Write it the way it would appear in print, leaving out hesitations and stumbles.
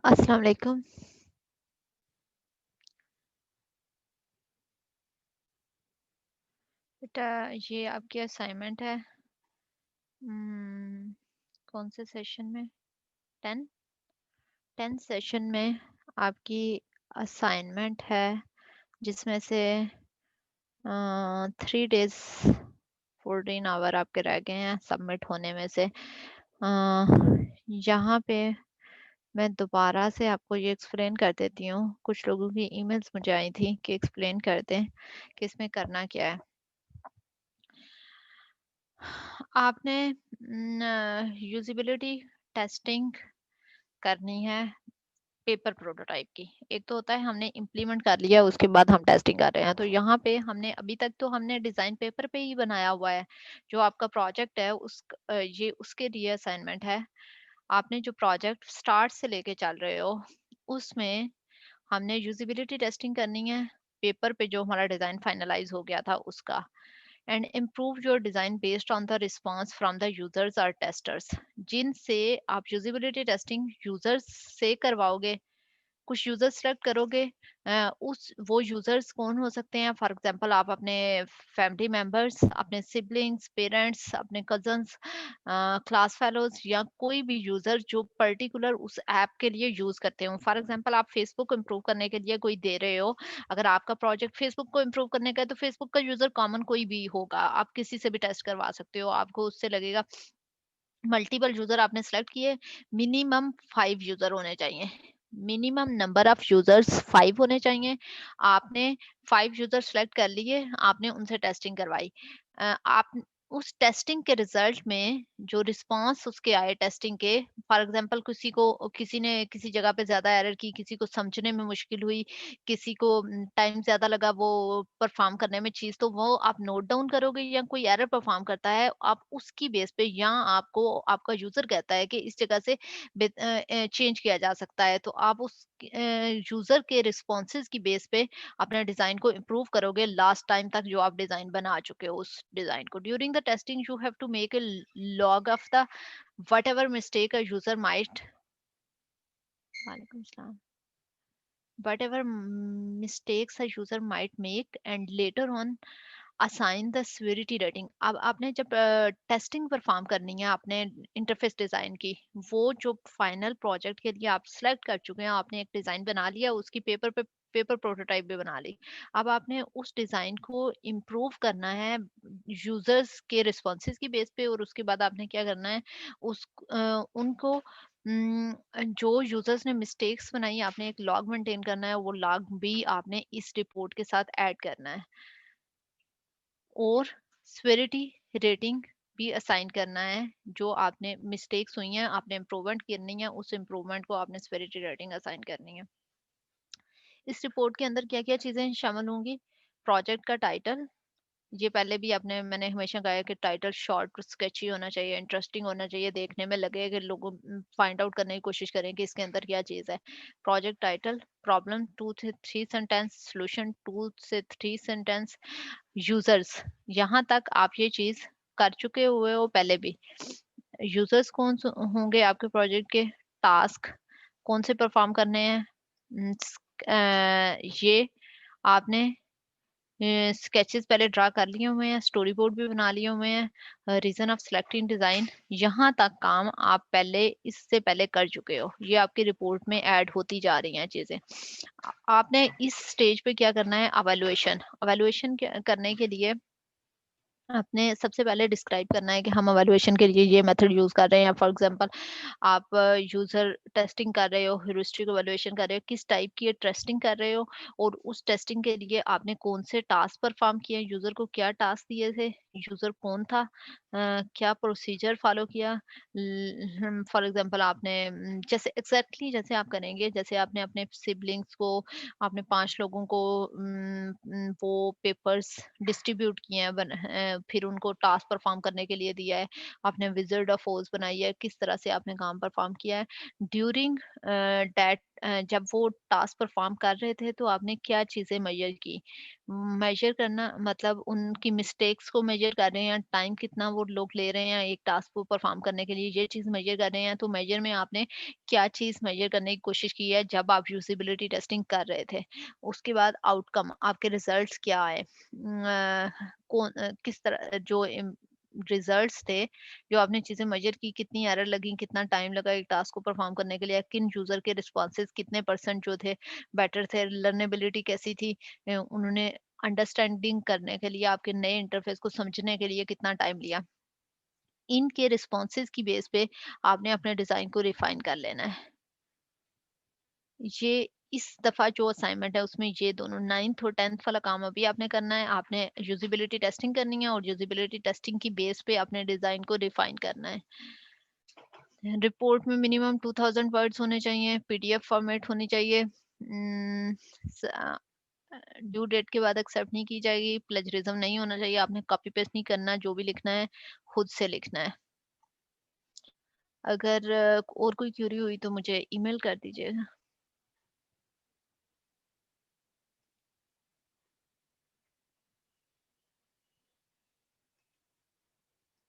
अस्सलाम वालेकुम। बेटा ये आपकी असाइनमेंट है। कौन से सेशन में? 10 सेशन में आपकी असाइनमेंट है, जिसमें से 3 days 14 आवर आपके रह गए हैं सबमिट होने में से। यहाँ पे मैं दोबारा से आपको ये एक्सप्लेन कर देती हूँ। कुछ लोगों की ईमेल्स मुझे आई थी कि एक्सप्लेन कर दें कि इसमें करना क्या है। आपने यूजिबिलिटी टेस्टिंग करनी है पेपर प्रोटोटाइप की। एक तो होता है हमने इम्प्लीमेंट कर लिया, उसके बाद हम टेस्टिंग कर रहे हैं। तो यहाँ पे हमने अभी तक तो हमने डिजाइन पेपर पे ही बनाया हुआ है। जो आपका प्रोजेक्ट है ये उसके लिए असाइनमेंट है। आपने जो प्रोजेक्ट स्टार्ट से लेके चल रहे हो उसमें हमने यूजिबिलिटी टेस्टिंग करनी है पेपर पे जो हमारा डिजाइन फाइनलाइज हो गया था उसका। And improve your design based on the response from the users और टेस्टर्स। जिनसे आप यूजिबिलिटी टेस्टिंग यूजर्स से करवाओगे, कुछ यूजर्स सिलेक्ट करोगे। उस वो यूजर्स कौन हो सकते हैं? फॉर एग्जांपल आप अपने फैमिली मेंबर्स, अपने सिबलिंग्स, पेरेंट्स, अपने कजन्स, क्लास फेलोज, या कोई भी यूजर जो पर्टिकुलर उस ऐप के लिए यूज करते हो। फॉर एग्जांपल आप फेसबुक को इम्प्रूव करने के लिए कोई दे रहे हो। अगर आपका प्रोजेक्ट फेसबुक को इम्प्रूव करने का है तो फेसबुक का यूजर कॉमन कोई भी होगा, आप किसी से भी टेस्ट करवा सकते हो। आपको उससे लगेगा मल्टीपल यूजर आपने सेलेक्ट किए, मिनिमम 5 यूजर होने चाहिए। मिनिमम नंबर ऑफ यूजर्स 5 होने चाहिए। आपने 5 यूजर सेलेक्ट कर लिए, आपने उनसे टेस्टिंग करवाई। आप उस टेस्टिंग के रिजल्ट में जो रिस्पांस उसके आए टेस्टिंग के, फॉर एग्जांपल किसी ने किसी जगह पे ज्यादा एरर की, किसी को समझने में मुश्किल हुई, किसी को टाइम ज्यादा लगा वो परफॉर्म करने में चीज, तो वो आप नोट डाउन करोगे। या कोई एरर परफॉर्म करता है आप उसकी बेस पे, या आपको आपका यूजर कहता है कि इस जगह से चेंज किया जा सकता है, तो आप उस यूजर के रिस्पॉन्सेज की बेस पे अपने डिजाइन को इम्प्रूव करोगे लास्ट टाइम तक जो आप डिजाइन बना चुके हो उस डिजाइन को। During the testing you have to make a log of the whatever mistake a user might वालेकुम सलाम whatever mistakes a user might make, and later on assign the severity rating। अब आपने जब testing perform करनी है आपने interface design की, वो जो फाइनल प्रोजेक्ट के लिए आप सिलेक्ट कर चुके हैं, आपने एक डिजाइन बना लिया, उसकी पेपर प्रोटोटाइप भी बना ली। अब आपने उस डिजाइन को इम्प्रूव करना है यूजर्स के रिस्पॉन्सेज की बेस पे, और उसके बाद आपने क्या करना है उनको जो यूजर्स ने मिस्टेक्स बनाई आपने एक लॉग मेंटेन करना है, वो लॉग भी आपने इस रिपोर्ट के साथ ऐड करना है। और स्वेरिटी रेटिंग भी असाइन करना है। जो आपने मिस्टेक्स हुई हैं आपने इम्प्रूवमेंट करनी है, उस इम्प्रूवमेंट को आपने स्वेरिटी रेटिंग असाइन करनी है। इस रिपोर्ट के अंदर क्या क्या चीजें शामिल होंगी? प्रोजेक्ट का टाइटल, ये पहले भी आपने मैंने हमेशा कहा है कि टाइटल शॉर्ट स्केची होना चाहिए, इंटरेस्टिंग होना चाहिए, देखने में लगे कि लोग फाइंड आउट करने की कोशिश करें कि इसके अंदर क्या चीज है। प्रोजेक्ट टाइटल, प्रॉब्लम 2 से 3 सेंटेंस, सोल्यूशन 2 से 3 सेंटेंस, यूजर्स, यहाँ तक आप ये चीज कर चुके हुए हो पहले भी। यूजर्स होंगे आपके प्रोजेक्ट के, टास्क कौन से परफॉर्म करने हैं, ये आपने स्केचेस पहले ड्रा कर लिए हुए हैं, स्टोरी बोर्ड भी बना लिए हुए हैं, रीजन ऑफ सिलेक्टिंग डिजाइन, यहाँ तक काम आप पहले इससे पहले कर चुके हो। ये आपकी रिपोर्ट में ऐड होती जा रही हैं चीजें। आपने इस स्टेज पे क्या करना है? अवेलुएशन। अवेलुएशन करने के लिए आपने सबसे पहले डिस्क्राइब करना है कि हम अवेलुएशन के लिए ये मेथड यूज कर रहे हैं। फॉर एग्जांपल आप यूजर टेस्टिंग कर रहे हो, ह्यूरिस्टिक एवेलुएशन कर रहे हो, किस टाइप की टेस्टिंग कर रहे हो, और उस टेस्टिंग के लिए आपने कौन से टास्क परफॉर्म किए, यूजर को क्या टास्क दिए थे, यूजर कौन था, क्या प्रोसीजर फॉलो किया। फॉर एग्जांपल आपने जैसे एग्जैक्टली जैसे आप करेंगे, जैसे आपने अपने सिबलिंग्स को, आपने 5 लोगों को वो पेपर्स डिस्ट्रीब्यूट किए हैं, फिर उनको टास्क परफॉर्म करने के लिए दिया है, आपने विजिट ऑफ ओज बनाई है, किस तरह से आपने काम परफॉर्म किया है। ड्यूरिंग दैट जब वो टास्क परफॉर्म कर रहे थे तो आपने क्या चीज़ें मेजर की? मेजर करना मतलब उनकी मिस्टेक्स को मेजर कर रहे हैं, टाइम कितना वो लोग ले रहे हैं एक टास्क को परफॉर्म करने के लिए, ये चीज़ मेजर कर रहे हैं। तो मेजर में आपने क्या चीज़ मेजर करने की कोशिश की है जब आप यूज़ेबिलिटी टेस्टिंग कर रहे थे? उसके बाद आउटकम आपके रिजल्ट्स क्या आए? किस तरह जो रिजल्ट्स थे, जो आपने चीज़ें मेजर की, कितनी एरर लगी, कितना टाइम लगा एक टास्क को परफॉर्म करने के लिए, किन यूज़र के रिस्पॉन्सेज़ कितने परसेंट जो थे बेटर थे, लर्नेबिलिटी कैसी थी, उन्होंने अंडरस्टैंडिंग करने के लिए आपके नए इंटरफेस को समझने के लिए कितना टाइम लिया। इनके रिस्पॉन्सेज़ की बेस पे आपने अपने डिज़ाइन को रिफाइन कर लेना है। ये इस दफ़ा जो असाइनमेंट है उसमें ये दोनों 9th और 10th वाला काम अभी आपने करना है। आपने यूज़ेबिलिटी टेस्टिंग करनी है और यूज़ेबिलिटी टेस्टिंग की बेस पे अपने डिज़ाइन को रिफाइन करना है। रिपोर्ट में मिनिमम 2000 वर्ड्स होने चाहिए, पीडीएफ फॉर्मेट होनी चाहिए। ड्यू डेट के बाद एक्सेप्ट नहीं की जाएगी, प्लेजरिज्म नहीं होना चाहिए, आपने कॉपी पेस्ट नहीं करना, जो भी लिखना है खुद से लिखना है। अगर और कोई क्यूरी हुई तो मुझे ईमेल कर दीजिएगा।